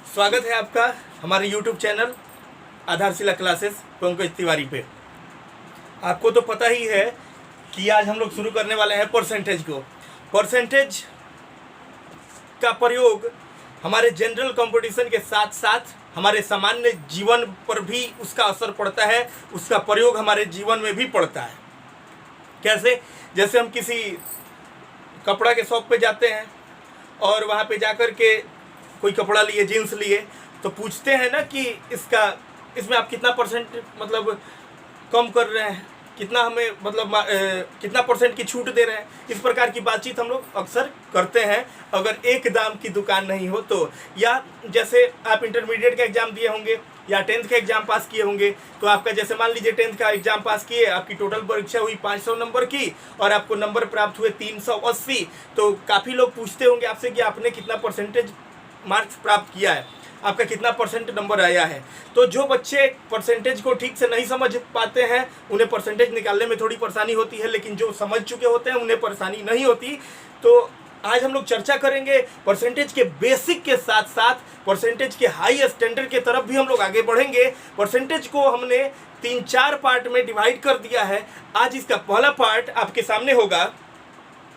स्वागत है आपका हमारे YouTube चैनल आधारशिला क्लासेस पंकज तिवारी पे। आपको तो पता ही है कि आज हम लोग शुरू करने वाले हैं परसेंटेज को। परसेंटेज का प्रयोग हमारे जनरल कंपटीशन के साथ साथ हमारे सामान्य जीवन पर भी उसका असर पड़ता है, उसका प्रयोग हमारे जीवन में भी पड़ता है। कैसे? जैसे हम किसी कपड़ा के शॉप पे जाते हैं और वहाँ पे जाकर के कोई कपड़ा लिए, जीन्स लिए, तो पूछते हैं ना कि इसमें आप कितना परसेंट मतलब कम कर रहे हैं, कितना हमें मतलब कितना परसेंट की छूट दे रहे हैं। इस प्रकार की बातचीत हम लोग अक्सर करते हैं अगर एक दाम की दुकान नहीं हो तो। या जैसे आप इंटरमीडिएट का एग्ज़ाम दिए होंगे या 10th का एग्ज़ाम पास किए होंगे, तो आपका जैसे मान लीजिए 10th का एग्ज़ाम पास किए, आपकी टोटल परीक्षा हुई 500 नंबर की और आपको नंबर प्राप्त हुए 380। तो काफ़ी लोग पूछते होंगे आपसे कि आपने कितना परसेंटेज मार्क्स प्राप्त किया है, आपका कितना परसेंट नंबर आया है। तो जो बच्चे परसेंटेज को ठीक से नहीं समझ पाते हैं उन्हें परसेंटेज निकालने में थोड़ी परेशानी होती है, लेकिन जो समझ चुके होते हैं उन्हें परेशानी नहीं होती। तो आज हम लोग चर्चा करेंगे परसेंटेज के बेसिक के साथ साथ परसेंटेज के हाई स्टैंडर्ड के तरफ भी हम लोग आगे बढ़ेंगे। परसेंटेज को हमने 3-4 पार्ट में डिवाइड कर दिया है। आज इसका पहला पार्ट आपके सामने होगा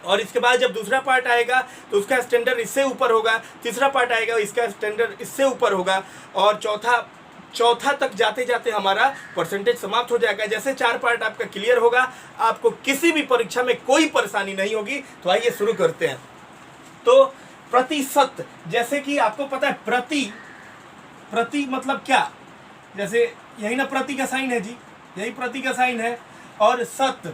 और इसके बाद जब दूसरा पार्ट आएगा तो उसका स्टैंडर्ड इससे ऊपर होगा, तीसरा पार्ट आएगा इसका स्टैंडर्ड इससे ऊपर होगा और चौथा तक जाते जाते हमारा परसेंटेज समाप्त हो जाएगा। जैसे 4 पार्ट आपका क्लियर होगा, आपको किसी भी परीक्षा में कोई परेशानी नहीं होगी। तो आइए शुरू करते हैं। तो प्रतिशत, जैसे कि आपको पता है प्रति मतलब क्या, जैसे यही ना प्रति का साइन है जी, यही प्रति का साइन है। और सत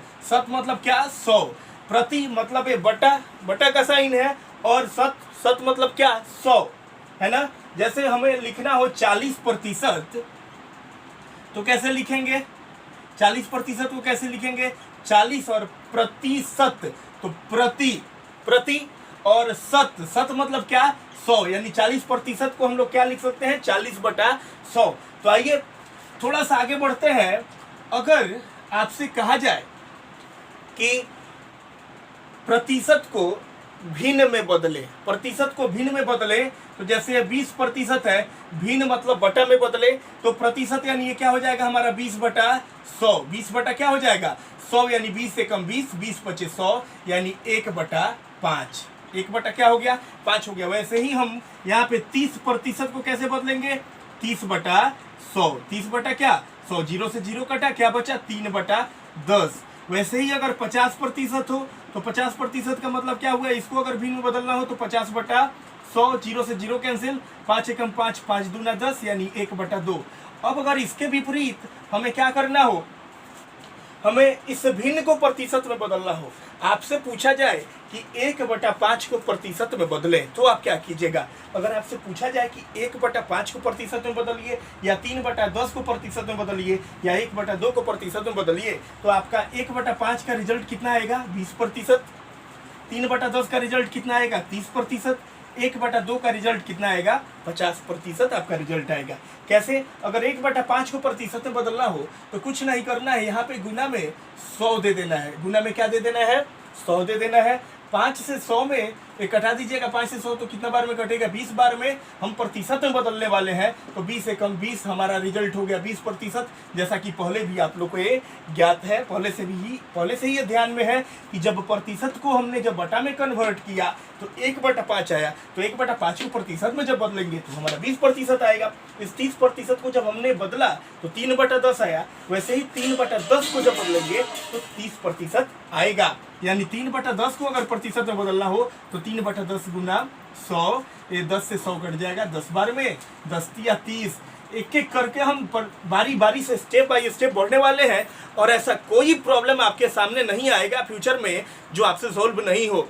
मतलब क्या, 100। प्रति मतलब ये बटा का साइन है और सत मतलब क्या, 100 है ना। जैसे हमें लिखना हो 40%, तो कैसे लिखेंगे? 40% को कैसे लिखेंगे? 40 और प्रतिशत, तो प्रति और सत मतलब क्या, 100। यानी 40% को हम लोग क्या लिख सकते हैं, 40/100। तो आइए थोड़ा सा आगे बढ़ते हैं। अगर आपसे कहा जाए कि प्रतिशत को भिन्न में बदले, तो जैसे 20% है, भिन्न मतलब बटा में बदले, तो प्रतिशत यानी ये क्या हो जाएगा हमारा 20/100। 20 बटा क्या हो जाएगा, 100, यानी 20 से कम 20, 20×5 100, यानी 1/5। 1 बटा क्या हो गया, 5 हो गया। वैसे ही हम यहाँ पे 30% को कैसे बदलेंगे, 30/100। 30 बटा क्या, 100, 0 से 0 कटा, क्या बचा, 3/10। वैसे ही अगर 50% हो तो 50% का मतलब क्या हुआ, इसको अगर भिन्न में बदलना हो तो 50/100, 0 से 0 कैंसिल, 5 एकम 5, 5 दूना 10, यानी 1/2। अब अगर इसके विपरीत हमें क्या करना हो, हमें इस भिन्न को प्रतिशत में बदलना हो, आपसे पूछा जाए कि 1/5 को प्रतिशत में बदले, तो आप क्या कीजिएगा? अगर आपसे पूछा जाए कि 1/5 को प्रतिशत में बदलिए या 3/10 को प्रतिशत में बदलिए या 1/2 को प्रतिशत में बदलिए, तो आपका 1/5 का रिजल्ट कितना आएगा, 20%। 3/10 का रिजल्ट कितना आएगा, 30%। 1/2 का रिजल्ट कितना आएगा, 50% आपका रिजल्ट आएगा। कैसे? अगर 1/5 को प्रतिशत में बदलना हो तो कुछ नहीं करना है, यहाँ पे गुना में 100 दे देना है। गुना में क्या दे देना है, 100 दे देना है। 5 से 100 में कटा दीजिएगा, 5 से 100 तो कितना बार में कटेगा, 20 बार में। हम प्रतिशत में बदलने वाले हैं तो 20 एकम 20 हमारा रिजल्ट हो गया 20%। जैसा कि पहले भी आप लोग को ये ज्ञात है, पहले से ही ये ध्यान में है कि जब प्रतिशत को हमने जब बटा में कन्वर्ट किया तो 1/5 आया, तो 1/5 को प्रतिशत में जब बदलेंगे तो हमारा 20% आएगा। इस 30% को जब हमने बदला तो 3/10 आया, वैसे ही 3/10 को जब बदलेंगे तो 30% आएगा। यानी 3/10 को अगर प्रतिशत में बदलना हो तो 3/10 गुना 100, ये 10 से 100 कट जाएगा 10 बार में, 10 या 30। एक एक करके हम बारी बारी से स्टेप बाय स्टेप बढ़ने वाले हैं और ऐसा कोई प्रॉब्लम आपके सामने नहीं आएगा फ्यूचर में जो आपसे सॉल्व नहीं हो।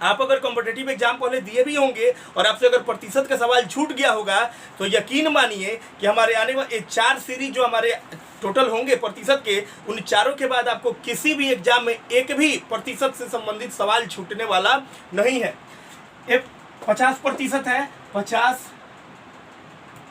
आप अगर कॉम्पिटिटिव एग्जाम पहले दिए भी होंगे और आपसे अगर प्रतिशत का सवाल छूट गया होगा तो यकीन मानिए कि हमारे आने वाले 4 सीरीज जो हमारे टोटल होंगे प्रतिशत के, उन चारों के बाद आपको किसी भी एग्जाम में एक भी प्रतिशत से संबंधित सवाल छूटने वाला नहीं है। 50% है, 50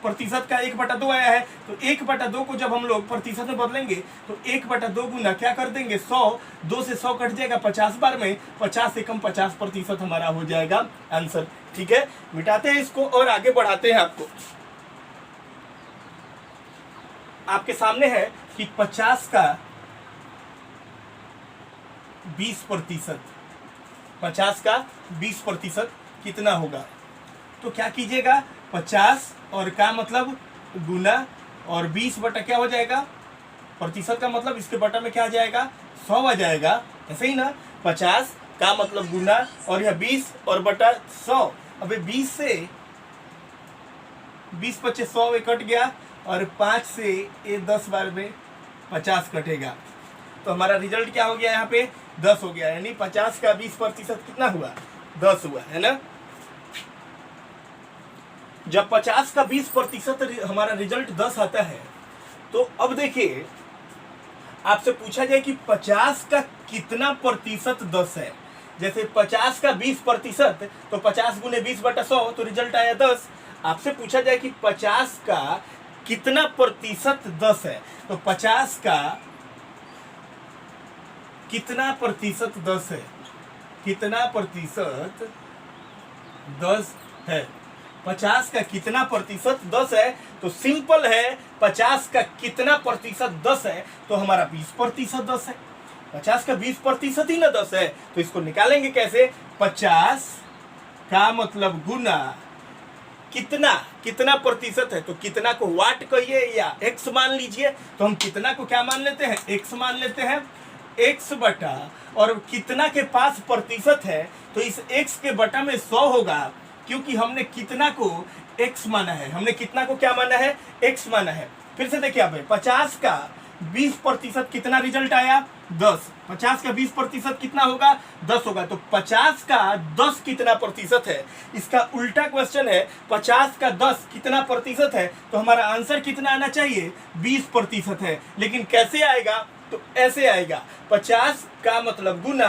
प्रतिशत का 1/2 आया है, तो 1/2 को जब हम लोग प्रतिशत में बदलेंगे तो 1/2 गुना क्या कर देंगे 100, 2 से 100 कट जाएगा 50 बार में, 50 से कम 50% हमारा हो जाएगा आंसर। ठीक है, मिटाते हैं इसको और आगे बढ़ाते हैं। आपके सामने है कि 50 का 20%, 50 का 20% कितना होगा? तो क्या कीजिएगा, 50 और का मतलब गुना और 20 बटा क्या हो जाएगा प्रतिशत का मतलब इसके बटा में क्या आ जाएगा 100 आ जाएगा, ऐसे ही ना। 50 का मतलब गुना और यह 20 और बटा 100। अबे 20 से 20 25 100 में कट गया और 5 से ये 10 बार में 50 कटेगा, तो हमारा रिजल्ट क्या हो गया यहाँ पे 10 हो गया। यानी 50 का 20% कितना हुआ 10 हुआ, है ना। जब 50 का 20% हमारा रिजल्ट 10 आता है तो अब देखिए आपसे पूछा जाए कि 50 का कितना प्रतिशत 10 है। जैसे 50 का 20% तो 50 गुने 20/100 तो रिजल्ट आया 10। आपसे पूछा जाए कि 50 का कितना प्रतिशत 10 है, तो 50 का कितना प्रतिशत 10 है, कितना प्रतिशत 10 है, 50 का कितना प्रतिशत 10 है, तो सिंपल है 50 का कितना प्रतिशत 10 है, तो हमारा 20% 10 है। 50 का 20% ही ना 10 है, तो इसको निकालेंगे कैसे, 50 का मतलब गुना कितना, कितना प्रतिशत है, तो कितना को वाट कहिए या एक्स मान लीजिए, तो हम कितना को क्या मान लेते हैं एक्स मान लेते हैं, एक्स बटा और कितना के पास प्रतिशत है तो इस एक्स के बटा में 100 होगा, क्योंकि हमने कितना को एक्स माना है, हमने कितना को क्या माना है एक्स माना है। फिर से देखिए आप 50 का 20% कितना रिजल्ट आया 10, 50 का 20% कितना होगा 10 होगा, तो 50 का 10 कितना प्रतिशत है, इसका उल्टा क्वेश्चन है 50 का 10 कितना प्रतिशत है, तो हमारा आंसर कितना आना चाहिए 20% है। लेकिन कैसे आएगा, तो ऐसे आएगा 50 का मतलब गुना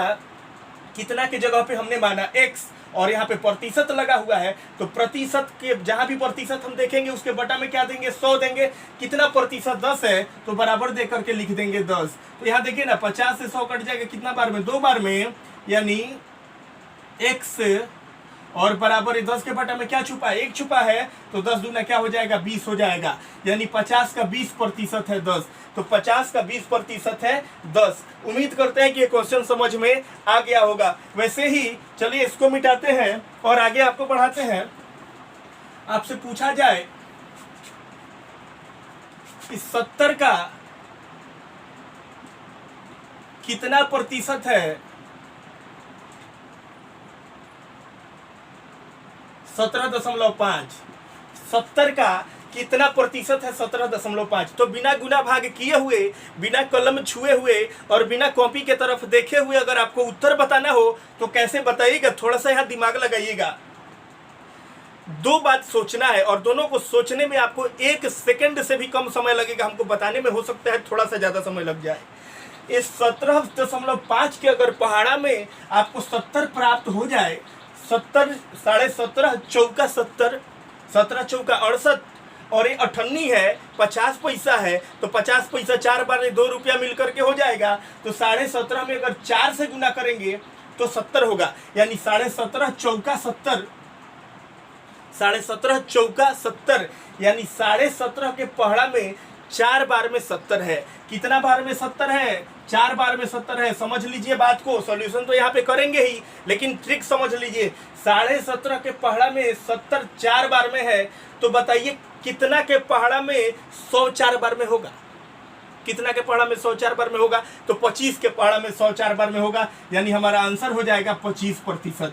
कितना के जगह पे हमने माना x और यहाँ पे प्रतिशत लगा हुआ है, तो प्रतिशत के जहां भी प्रतिशत हम देखेंगे उसके बटा में क्या देंगे 100 देंगे, कितना प्रतिशत 10 है तो बराबर दे करके लिख देंगे 10। तो यहाँ देखिए ना 50 से 100 कट जाएगा कितना बार में 2 बार में, यानी x और बराबर 10 के बटा में क्या छुपा है 1 छुपा है, तो 10 दूना क्या हो जाएगा 20 हो जाएगा, यानी 50 का 20% है 10, तो 50 का 20% है 10। उम्मीद करते हैं कि ये क्वेश्चन समझ में आ गया होगा। वैसे ही चलिए इसको मिटाते हैं और आगे आपको बढ़ाते हैं। आपसे पूछा जाए कि 70 का कितना प्रतिशत है, 17.5, 70 का कितना प्रतिशत है 17.5, तो बिना गुना भाग किए हुए, बिना कलम छुए हुए और बिना कॉपी के तरफ देखे हुए अगर आपको उत्तर बताना हो तो कैसे बताइएगा, थोड़ा सा यहाँ दिमाग लगाइएगा। 2 बात सोचना है और दोनों को सोचने में आपको 1 सेकंड से भी कम समय लगेगा, हमको बताने में हो सकता है थोड़ा सा ज्यादा समय लग जाए। इस 17.5 के अगर पहाड़ा में आपको 70 प्राप्त हो जाए, 70 17.5 चौका 70, 17 चौका 68 और ये 98 है 50 पैसा है, तो 50 पैसा 4 बार 2 रुपया मिल करके हो जाएगा, तो 17.5 में अगर 4 से गुना करेंगे तो 70 होगा, यानी 17.5 चौका 70, 17.5 चौका 70, यानी 17.5 के पहाड़ा में 4 बार में 70 है। कितना बार में 70 है 4 बार में 70 है। समझ लीजिए बात को, सॉल्यूशन तो यहाँ पे करेंगे ही लेकिन ट्रिक समझ लीजिए। 17.5 के पहाड़ा में 70 4 बार में है, तो बताइए कितना के पहाड़ा में 100 4 बार में होगा, कितना के पहाड़ा में 100 4 बार में होगा, तो 25 के पहाड़ा में 100 4 बार में होगा, यानी हमारा आंसर हो जाएगा 25%।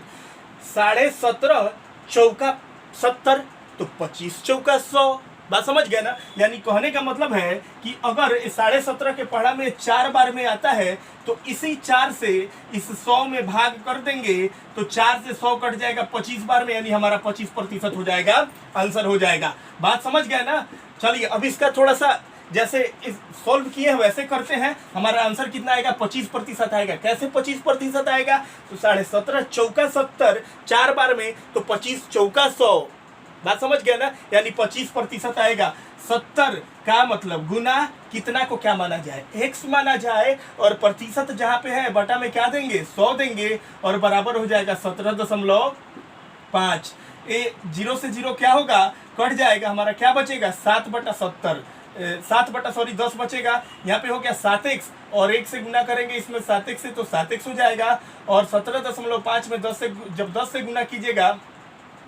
17.5 चौका 70 तो 25 चौका 100, बात समझ गए ना। यानी कहने का मतलब है कि अगर 17.5 के पहाड़ा में 4 बार में आता है तो इसी 4 से इस 100 में भाग कर देंगे तो 4 से 100 कट जाएगा 25 बार में, यानी हमारा 25% हो जाएगा, आंसर हो जाएगा। बात समझ गए ना। चलिए अब इसका थोड़ा सा जैसे सॉल्व किए हैं वैसे करते हैं। हमारा आंसर कितना आएगा 25% आएगा। कैसे 25% आएगा, तो 17.5 चौका 70 4 बार में, तो 25 चौका 100, बात समझ गया ना, यानी 25% आएगा। 70 का मतलब गुना कितना को क्या माना जाए, x माना जाए, और प्रतिशत जहां पे है बटा में क्या देंगे, 100 देंगे, और बराबर हो जाएगा 17.5। ए 0 से 0 क्या होगा, कट जाएगा, हमारा क्या बचेगा 7/70, 10 बचेगा। यहाँ पे हो गया 7x, और 1 से गुना करेंगे इसमें 7x से तो 7x हो जाएगा, और 17.5 में 10 से जब 10 से गुना कीजिएगा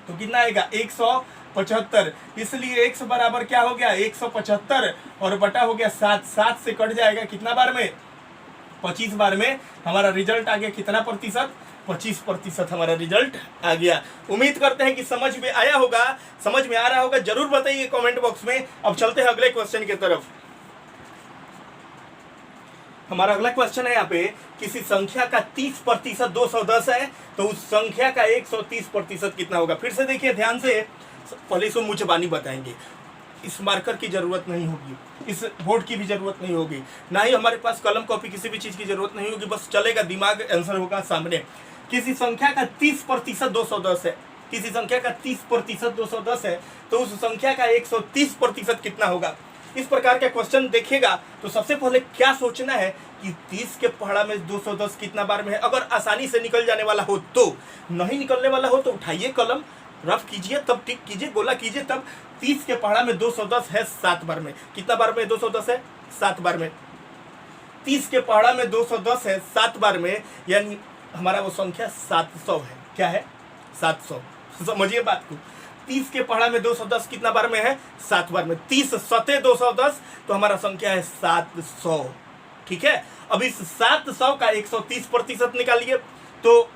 तो कितना आएगा 175। इसलिए x बराबर क्या हो गया 175, और बटा हो गया 7 से कट जाएगा कितना बार में, 25 बार में। हमारा रिजल्ट आ गया कितना प्रतिशत, 25% हमारा रिजल्ट आ गया। उम्मीद करते हैं कि समझ में आया होगा, समझ में आ रहा होगा, जरूर बताइए कमेंट बॉक्स में। अब चलते हैं अगले क्वेश्चन की तरफ। हमारा अगला क्वेश्चन है यहाँ पे, किसी संख्या का 30% 210 है, तो उस संख्या का 130% कितना होगा। फिर से देखिए ध्यान से, पहले इसको मुझे बानी बताएंगे। इस मार्कर की जरूरत नहीं होगी, इस बोर्ड की भी जरूरत नहीं होगी, ना ही हमारे पास कलम कॉपी किसी भी चीज की जरूरत नहीं होगी, बस चलेगा दिमाग, आंसर होगा सामने। किसी संख्या का 30% 210 है, किसी संख्या का 30% 210 है, तो उस संख्या का 130% कितना होगा। इस प्रकार का क्वेश्चन देखिएगा तो सबसे पहले क्या सोचना है कि 30 के पहाड़ा में 210 कितना बार में है। अगर आसानी से निकल जाने वाला हो तो, नहीं निकलने वाला हो तो उठाइए कलम, रफ कीजिए, तब टिक कीजिए, गोला कीजिए, तब 30 के पहाड़ा में 210 है 7 बार में। कितना बार में 210 है, 7 बार में। 30 के पहाड़ा में 210 है 7 बार में, यानी हमारा वो संख्या 700 है। क्या है, 700। समझिए बात को, 30 के पहाड़ा में 210 कितना बार में है, 7 बार में। 30 सते 210, तो हमारा संख्या है 700। ठीक है, अब इस 700 का 130% निकालिए, तो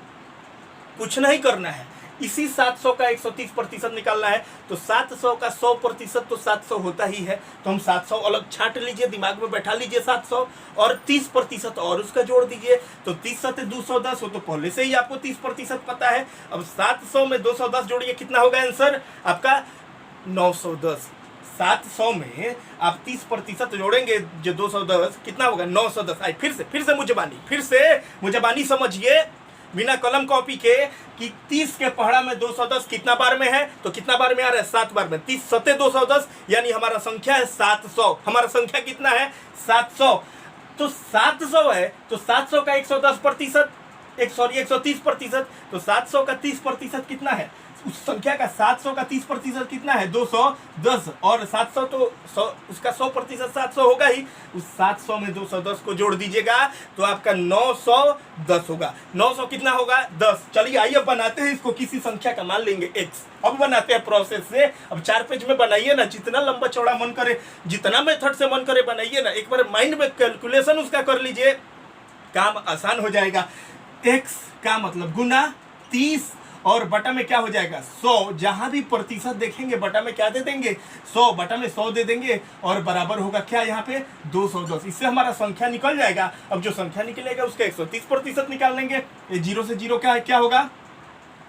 कुछ नहीं करना है, इसी 700 का 130% निकालना है। तो 700 का 100% तो 700 होता ही है, तो हम 700 अलग छांट लीजिए, दिमाग में बैठा लीजिए 700, और 30% और उसका जोड़ दीजिए। तो 30 सते 210 हो, तो पहले से ही आपको 30% पता है। अब 700 में 210 जोड़िए, कितना होगा आंसर आपका 910। 700 में आप 30% जोड़ेंगे, जो 210 कितना होगा 910। आई फिर से मुझे बानी समझिए बिना कलम कॉपी के, कि 30 के पहाड़ा में 210 कितना बार में है, तो कितना बार में आ रहा है 7 बार में। 30 सते 210, यानी हमारा संख्या है 700। हमारा संख्या कितना है 700। तो 700 है, तो 700 का 110%, 130%, तो 700 का 30% कितना है, उस संख्या का 700 का 30% कितना है 210, और 700 तो 100, उसका 100% 700 होगा ही। उस 700 में 210 को जोड़ दीजिएगा तो आपका 910 होगा। 900 कितना होगा 10। चलिए आइए अब बनाते हैं इसको, किसी संख्या का मान लेंगे x। अब बनाते हैं प्रोसेस से। अब 4 पेज में बनाइए ना, जितना लंबा चौड़ा मन करे, जितना मेथड से मन करे बनाइए ना, एक बार माइंड में कैलकुलेशन उसका कर लीजिए, काम आसान हो जाएगा। x का मतलब गुना 30, और बटा में क्या हो जाएगा 100। जहां भी प्रतिशत देखेंगे बटा में क्या दे देंगे 100, बटा में 100 दे देंगे, और बराबर होगा क्या यहाँ पे 210। इससे हमारा संख्या निकल जाएगा। अब जो संख्या निकलेगा उसका 130% निकाल लेंगे। 0 से 0 क्या होगा,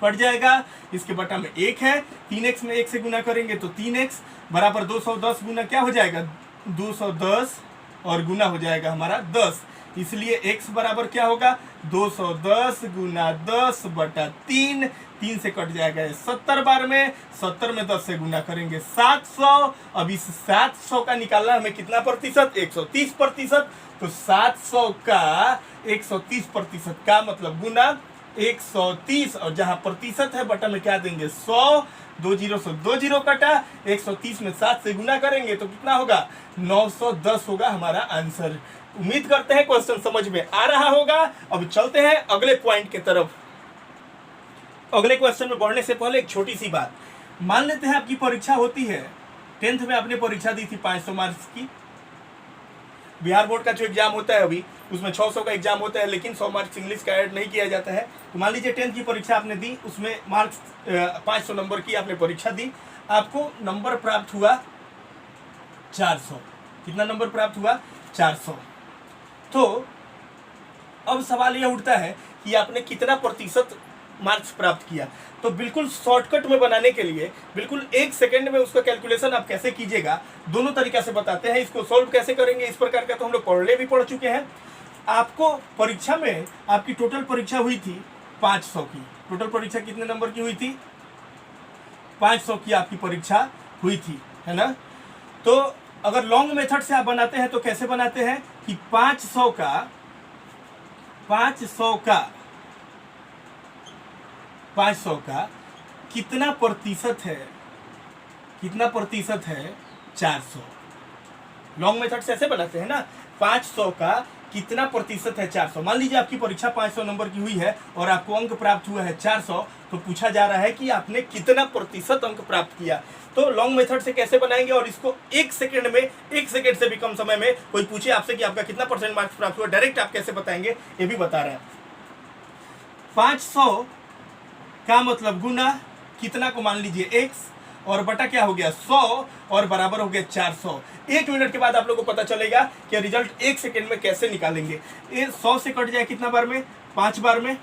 कट जाएगा। इसके बटा में 1 है, 3x में 1 से गुना करेंगे तो 3x बराबर 210 गुना क्या हो जाएगा 210, और गुना हो जाएगा हमारा 10। इसलिए x बराबर क्या होगा 210 गुना 10 बटा 3, 3 से कट जाएगा 70 बार में। 70 में 10 से गुना करेंगे 700। अब इस 700 का निकालना हमें कितना प्रतिशत 130%। तो 700 का 130% का मतलब गुना 130, और जहां प्रतिशत है बटा में क्या देंगे 100। 2 0 से 2 0 कटा, 130 में 7 से गुना करेंगे तो कितना होगा 910 होगा हमारा आंसर। उम्मीद करते हैं क्वेश्चन समझ में आ रहा होगा। अब चलते हैं अगले पॉइंट की तरफ। अगले क्वेश्चन में बढ़ने से पहले एक छोटी सी बात, मान लेते हैं आपकी परीक्षा होती है, 10th में आपने परीक्षा दी थी 500 मार्क्स की। बिहार बोर्ड का जो एग्जाम होता है अभी, उसमें 600 का एग्जाम होता है, लेकिन 100 मार्क्स इंग्लिश का ऐड नहीं किया जाता है। तो मान लीजिए 10th की परीक्षा आपने दी, उसमें मार्क्स 500 नंबर की आपने परीक्षा दी, आपको नंबर प्राप्त हुआ 400। कितना नंबर प्राप्त हुआ 400। तो अब सवाल यह उठता है कि आपने कितना प्रतिशत मार्क्स प्राप्त किया। तो बिल्कुल शॉर्टकट में बनाने के लिए, बिल्कुल 1 सेकंड में उसका कैलकुलेशन आप कैसे कीजिएगा, दोनों तरीका से बताते हैं। इसको सॉल्व कैसे करेंगे इस प्रकार का तो हम लोग पढ़ चुके हैं। आपको परीक्षा में, आपकी टोटल परीक्षा हुई थी 500 की। टोटल परीक्षा कितने नंबर की हुई थी 500 की आपकी परीक्षा हुई थी, है ना। तो अगर लॉन्ग मेथड से आप बनाते हैं तो कैसे बनाते हैं कि 500 का कितना प्रतिशत है 400। लॉन्ग मेथड से ऐसे बनाते हैं ना, 500 का कितना प्रतिशत है 400। मान लीजिए आपकी परीक्षा 500 नंबर की हुई है और आपको अंक प्राप्त हुआ है 400, तो पूछा जा रहा है कि आपने कितना प्रतिशत अंक प्राप्त किया। तो लॉन्ग मेथड से कैसे बनाएंगे, और इसको 1 सेकंड से भी कम समय में कोई पूछे आपसे कि आपका कितना % मार्क्स प्राप्त हुआ, डायरेक्ट आप कैसे बताएंगे ये भी बता रहे हैं। 500 का मतलब गुना कितना को मान लीजिए x और बटा क्या हो गया 100 और बराबर हो गया 400। 1 मिनट के बाद आप लोगों को पता चलेगा कि रिजल्ट 1 सेकंड में कैसे निकालेंगे। ये 100 से कट जाए कितना बार में, 5 बार में,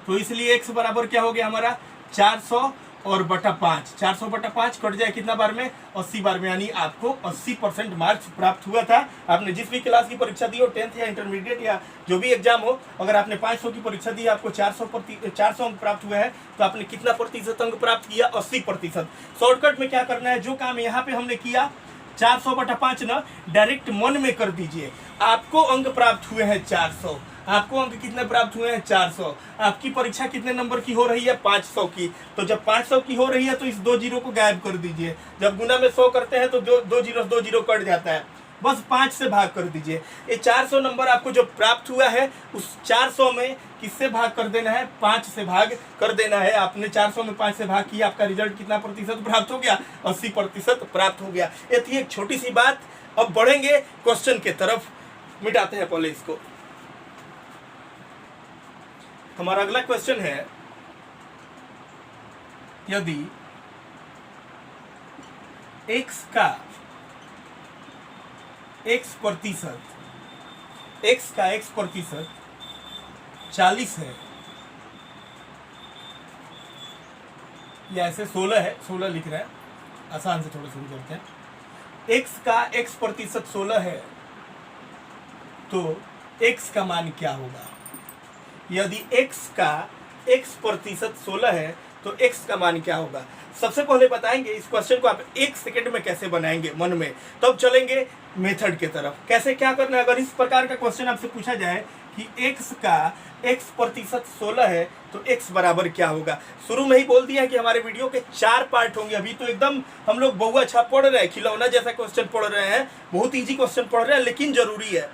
तो इसलिए x बराबर क्या हो गया हमारा 400 और बटा 5। 400 बटा 5 कट जाए कितना बार में, 80 बार में, यानी आपको 80% मार्क्स प्राप्त हुआ था। आपने जिस भी क्लास की परीक्षा दी हो, 10th या इंटरमीडिएट या जो भी एग्जाम हो, अगर आपने 500 की परीक्षा दी, आपको 400 अंक प्राप्त हुआ है, तो आपने कितना प्रतिशत अंक प्राप्त किया, 80%। शॉर्टकट में क्या करना है, जो काम यहाँ पे हमने किया 400 बटा 5 ना, डायरेक्ट मन में कर दीजिए। आपको अंक प्राप्त हुए हैं 400, आपको अंक कितने प्राप्त हुए हैं 400। आपकी परीक्षा कितने नंबर की हो रही है, 500 की। तो जब 500 की हो रही है तो इस 2 जीरो को गायब कर दीजिए। जब गुना में 100 करते हैं तो 2 जीरो कट जाता है, बस 5 से भाग कर दीजिए। ये 400 नंबर आपको जो प्राप्त हुआ है, उस 400 में किससे भाग कर देना है, 5 से भाग कर देना है। आपने 400 में 5 से भाग किया, आपका रिजल्ट कितना प्रतिशत प्राप्त हो गया, 80% प्राप्त हो गया। ये थी एक छोटी सी बात। अब बढ़ेंगे क्वेश्चन के तरफ, मिटाते हैं पहले इसको। हमारा अगला क्वेश्चन है, यदि x का x प्रतिशत 40 है, या ऐसे 16 है, 16 लिख रहा है, आसान से थोड़ा शुरू करते हैं। x का x प्रतिशत 16 है, तो x का मान क्या होगा। यदि x का x प्रतिशत 16 है तो x का मान क्या होगा। सबसे पहले बताएंगे इस क्वेश्चन को आप 1 सेकंड में कैसे बनाएंगे मन में, तब चलेंगे मेथड के तरफ। कैसे क्या करना है, अगर इस प्रकार का क्वेश्चन आपसे पूछा जाए कि x का x प्रतिशत 16 है तो x बराबर क्या होगा। शुरू में ही बोल दिया है कि हमारे वीडियो के 4 पार्ट होंगे। अभी तो एकदम हम लोग बहुआ छाप पढ़ रहे हैं, खिलौना जैसा क्वेश्चन पढ़ रहे हैं, बहुत ईजी क्वेश्चन पढ़ रहे हैं, लेकिन जरूरी है,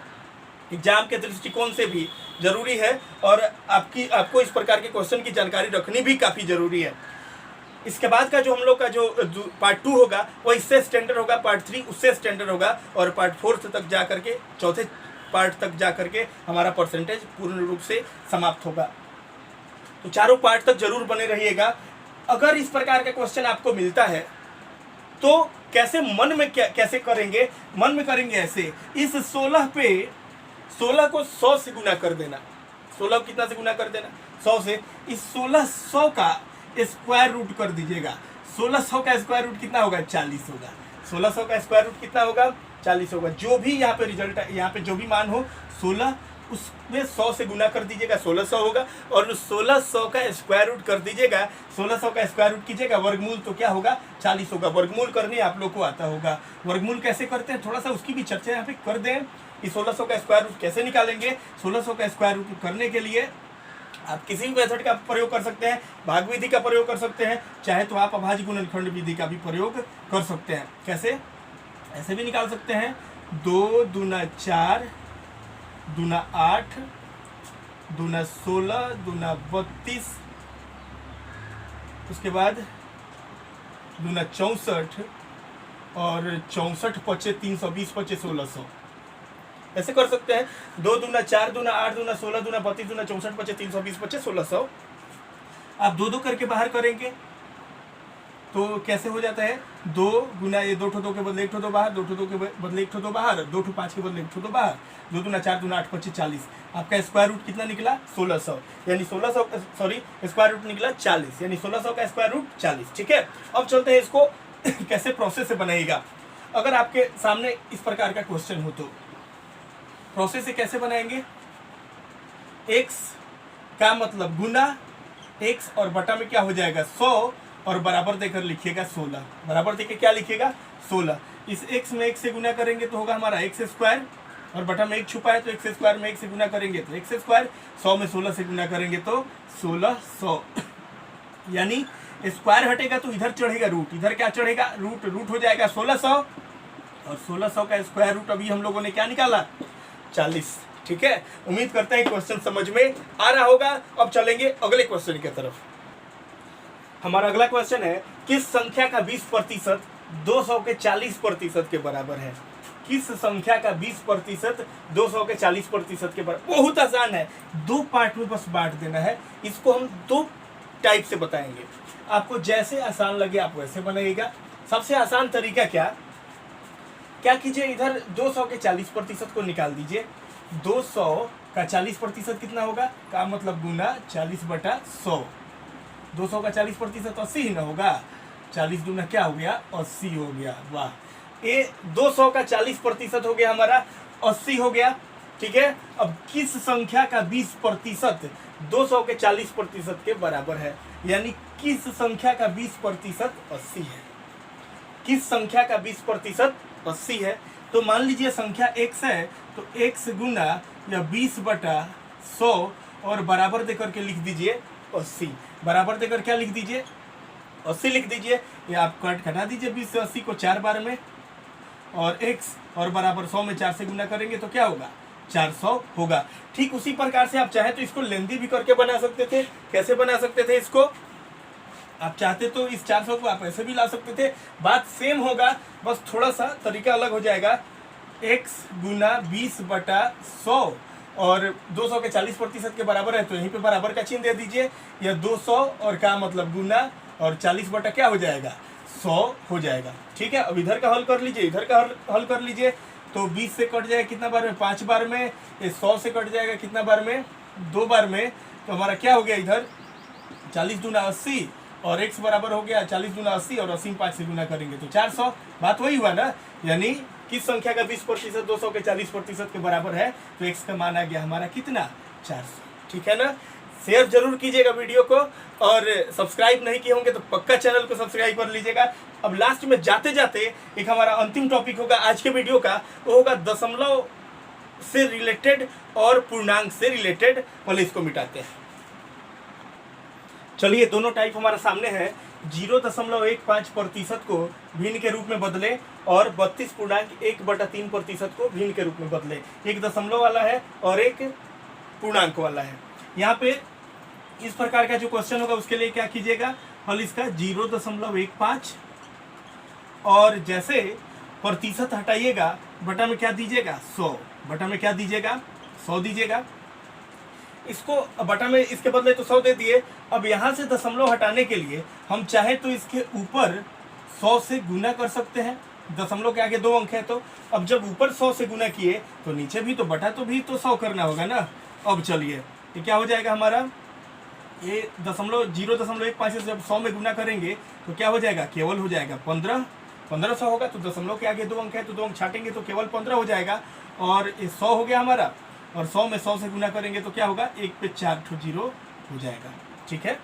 एग्जाम के दृष्टिकोण से भी जरूरी है, और आपको इस प्रकार के क्वेश्चन की जानकारी रखनी भी काफ़ी जरूरी है। इसके बाद का जो हम लोग का जो पार्ट 2 होगा वो इससे स्टैंडर्ड होगा, पार्ट 3 उससे स्टैंडर्ड होगा, और पार्ट 4 तक जा करके, चौथे पार्ट तक जा करके हमारा परसेंटेज पूर्ण रूप से समाप्त होगा। तो चारों पार्ट तक जरूर बने रहिएगा। अगर इस प्रकार का क्वेश्चन आपको मिलता है तो कैसे मन में कैसे करेंगे, मन में करेंगे ऐसे, इस 16 को 100 से गुना कर देना। 16 को कितना से गुना कर देना, 100 से। इस 1600 का स्क्वायर रूट कर दीजिएगा। 1600 का स्क्वायर रूट कितना होगा, 40 होगा। 1600 का स्क्वायर रूट कितना होगा, 40 होगा। जो भी यहाँ पे रिजल्ट, यहाँ पे जो भी मान हो 16, उसमें 100 से गुना कर दीजिएगा, 1600 होगा, और 1600 का स्क्वायर रूट कर दीजिएगा। 1600 का स्क्वायर रूट कीजिएगा, वर्गमूल तो क्या होगा, 40 होगा। वर्गमूल करने आप लोग को आता होगा। वर्गमूल कैसे करते हैं, थोड़ा सा उसकी भी चर्चा यहाँ पे कर दें कि 1600 का स्क्वायर रूट कैसे निकालेंगे। 1600 का स्क्वायर रूट करने के लिए आप किसी भी मेथड का प्रयोग कर सकते हैं, भाग विधि का प्रयोग कर सकते हैं, चाहे तो आप अभाज्य गुणनखंड विधि का भी प्रयोग कर सकते हैं। कैसे, ऐसे भी निकाल सकते हैं, 2 दूना 4 दूना 8 दूना 16 दूना 32, उसके बाद दूना 64, और 64 पचे 320 पचे 1600, ऐसे कर सकते हैं। 2 दूना 4 दूना 8 दूना 16 दूना 32 दूना 64 पचे 320 पचे 1600। आप 2 करके बाहर करेंगे तो कैसे हो जाता है, 2 गुना, ये 2 के बदले 1 दो बाहर, 2 के बदले 1 दो बाहर, 2 5 के बदले 1 दो बाहर, 2 दूना 4 दूना 8 पचे 40। आपका स्क्वायर रूट कितना निकला, 1600, यानी 1600 सॉरी स्क्वायर रूट निकला 40, यानी 1600 का स्क्वायर रूट 40। ठीक है, अब चलते हैं इसको कैसे प्रोसेस से बनाएगा। अगर आपके सामने इस प्रकार का क्वेश्चन हो तो प्रोसेस से कैसे बनाएंगे, x का मतलब गुना, x और बटा में क्या हो जाएगा 100, और बराबर देकर लिखिएगा 16। बराबर देके क्या लिखिएगा 16। इस x में 1 से गुना करेंगे तो होगा हमारा x स्क्वायर, और बटा में 1 छुपा है तो x स्क्वायर में 1 से गुना करेंगे तो x स्क्वायर, 100 में 16 से गुना करेंगे तो 1600। यानी स्क्वायर हटेगा तो इधर चढ़ेगा रूट, इधर क्या चढ़ेगा रूट, रूट हो जाएगा 1600, और 1600 का स्क्वायर रूट अभी हम लोगों ने क्या निकाला 40। ठीक है, उम्मीद करते हैं क्वेश्चन समझ में आ रहा होगा। अब चलेंगे अगले क्वेश्चन की तरफ। हमारा अगला क्वेश्चन है, किस संख्या का 20% 200 के 40% के बराबर है? किस संख्या का 20% 200 के 40% के बराबर? बहुत आसान है, दो पार्ट में बस बांट देना है। इसको हम दो टाइप से बताएंगे, आपको जैसे आसान लगे आप वैसे बनाइएगा। सबसे आसान तरीका क्या कीजिए, इधर 200 के 40% को निकाल दीजिए। 200 का 40% कितना होगा, का मतलब गुना 40/100। 200 का 40% 80 ही ना होगा, 40 दूना क्या हो गया 80 हो गया। वाह, ये 200 का 40% हो गया हमारा 80 हो गया। ठीक है, अब किस संख्या का 20% 200 के 40% के बराबर है? यानी किस संख्या का 20% 80 है? किस संख्या का 20% 80 है? तो मान लीजिए संख्या x है तो x गुना या 20/100 और बराबर देकर के लिख दीजिए 80। बराबर देकर क्या लिख दीजिए 80 लिख दीजिए, या आप घटा दीजिए 20 से 80 को 4 बार में, और x और बराबर 100 में 4 से गुना करेंगे तो क्या होगा 400 होगा। ठीक उसी प्रकार से आप चाहे तो इसको लेंदी भी करके बना सकते थे। कैसे बना सकते थे इसको, आप चाहते तो इस 400 को आप ऐसे भी ला सकते थे, बात सेम होगा, बस थोड़ा सा तरीका अलग हो जाएगा। x गुना 20/100 और 200 के 40% के बराबर है तो यहीं पे बराबर का चिन्ह दे दीजिए, या 200 और का मतलब गुना और 40 बटा क्या हो जाएगा 100 हो जाएगा। ठीक है, अब इधर का हल कर लीजिए, इधर का हल कर लीजिए। तो 20 से कट जाएगा कितना बार में 5 बार में, ये 100 से कट जाएगा कितना बार में 2 बार में। तो हमारा क्या हो गया इधर 40 दूना 80 और x बराबर हो गया 40 दूना 80 और 80 में 5 से गुना करेंगे तो 400। बात वही हुआ ना, यानी किस संख्या का 20% 200 के 40% के बराबर है? तो x का मान आ गया हमारा कितना 400। ठीक है ना, शेयर जरूर कीजिएगा वीडियो को, और सब्सक्राइब नहीं किए होंगे तो पक्का चैनल को सब्सक्राइब कर लीजिएगा। अब लास्ट में जाते जाते एक हमारा अंतिम टॉपिक होगा आज के वीडियो का, वो होगा दशमलव से रिलेटेड और पूर्णांक से रिलेटेड। पहले इसको मिटाते हैं। चलिए, दोनों टाइप हमारे सामने है। 0.15% को भिन्न के रूप में बदले और 32.1/3% को भिन्न के रूप में बदले। एक दशमलव वाला है और एक पूर्णांक वाला है। यहाँ पे इस प्रकार का जो क्वेश्चन होगा उसके लिए क्या कीजिएगा, हल इसका 0.15 और जैसे प्रतिशत हटाइएगा बटा में क्या दीजिएगा 100, बटा में क्या दीजिएगा 100 दीजिएगा। इसको बटा में इसके बदले तो 100 दे दिए। अब यहाँ से दशमलव हटाने के लिए हम चाहे तो इसके ऊपर 100 से गुना कर सकते हैं। दशमलव के आगे 2 अंक है, तो अब जब ऊपर 100 से गुना किए तो नीचे भी तो बटा तो भी तो 100 करना होगा ना। अब चलिए, ये क्या हो जाएगा हमारा, ये 0.15 से जब 100 में गुना करेंगे तो क्या हो जाएगा, केवल हो जाएगा 1500 होगा। तो दशमलव के आगे 2 अंक है तो 2 अंक छाटेंगे तो केवल 15 हो जाएगा, और ये 100 हो गया हमारा। और 100 में 100 से गुना करेंगे तो क्या होगा, 1 पे 4 ठो 0 हो जाएगा। ठीक है,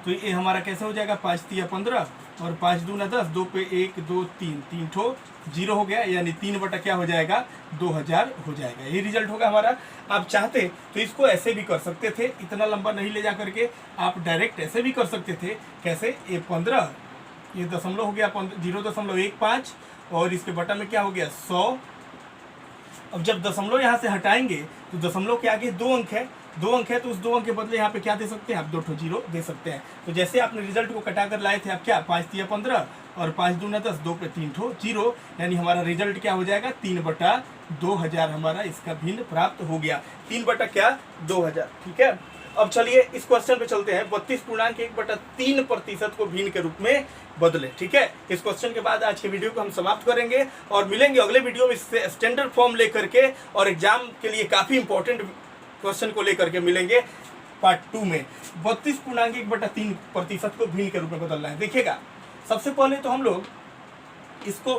तो ये हमारा कैसे हो जाएगा 5 तिया 15 और 5 दूना 10, 2 पे 1 2 3 ठो 0 हो गया, यानी 3 बटा क्या हो जाएगा 2000 हो जाएगा। ये रिजल्ट होगा हमारा। आप चाहते तो इसको ऐसे भी कर सकते थे, इतना लंबा नहीं ले जा करके आप डायरेक्ट ऐसे भी कर सकते थे। कैसे, ये 15, ये दशमलव हो गया 0.15 और इसके बटा में क्या हो गया 100। अब जब दशमलव यहाँ से हटाएंगे तो दशमलव के आगे 2 अंक है, 2 अंक है तो उस 2 अंक के बदले यहाँ पे क्या दे सकते हैं आप 2 ठो 0 दे सकते हैं। तो जैसे आपने रिजल्ट को कटा कर लाए थे आप क्या 5 तिया 15 और 5 दूना 10, 2 पे 3 ठो 0, यानी हमारा रिजल्ट क्या हो जाएगा 3/2000 हमारा इसका भिन्न प्राप्त हो गया। 3/2000। ठीक है, अब चलिए इस क्वेश्चन पे चलते हैं। 32.1/3% को भिन्न के रूप में बदले। ठीक है, इस क्वेश्चन के बाद आज के वीडियो को हम समाप्त करेंगे और मिलेंगे अगले वीडियो में इससे स्टैंडर्ड फॉर्म लेकर के, और एग्जाम के लिए काफी इंपॉर्टेंट क्वेश्चन को लेकर के मिलेंगे पार्ट 2 में। 32.1/3% को भिन्न के रूप में बदलना है। देखिएगा, सबसे पहले तो हम लोग इसको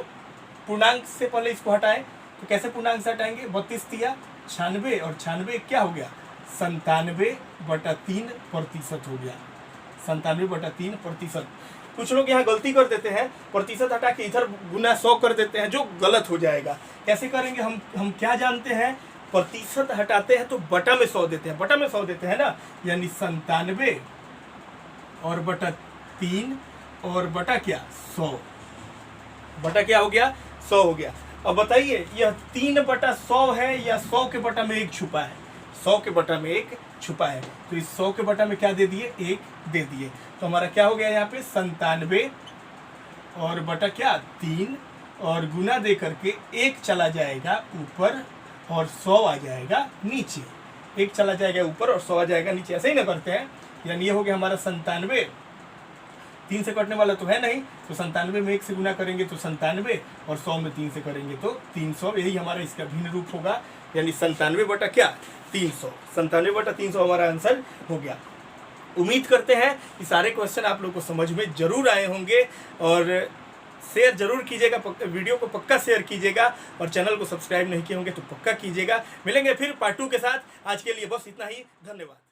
पूर्णांक से पहले इसको हटाएं, तो कैसे पूर्णांक से हटाएंगे, 32 तिया 96 और 96 क्या हो गया 97/3% हो गया। 97/3%। कुछ लोग यहाँ गलती कर देते हैं, प्रतिशत हटा के इधर गुना 100 कर देते हैं, जो गलत हो जाएगा। कैसे करेंगे हम क्या जानते हैं, प्रतिशत हटाते हैं तो बटा में 100 देते हैं, बटा में 100 देते हैं ना, यानी 97 और बटा 3 और बटा क्या 100, बटा क्या हो गया 100 हो गया। अब बताइए यह 3/100 है या 100 के बटा में 1 छुपा है, 100 के बटा में 1 छुपा है, तो इस 100 के बटा में क्या दे दिए 1 दे दिए, तो हमारा क्या हो गया यहाँ पे 97 और बटा क्या 3 और गुना दे करके 1 चला जाएगा ऊपर और 100 आ जाएगा नीचे, 1 चला जाएगा ऊपर और 100 आ जाएगा नीचे, ऐसे ही ना करते हैं। यानी ये हो गया हमारा 97, 3 से कटने वाला तो है नहीं, तो 97 में 1 से गुना करेंगे तो 97 और 100 में 3 से करेंगे तो 300, यही हमारा इसका भिन्न रूप होगा, यानी 97 बटा क्या 300, 97/300 हमारा आंसर हो गया। उम्मीद करते हैं कि सारे क्वेश्चन आप लोग को समझ में जरूर आए होंगे, और शेयर जरूर कीजिएगा, वीडियो को पक्का शेयर कीजिएगा, और चैनल को सब्सक्राइब नहीं किए होंगे तो पक्का कीजिएगा। मिलेंगे फिर पार्ट 2 के साथ, आज के लिए बस इतना ही, धन्यवाद।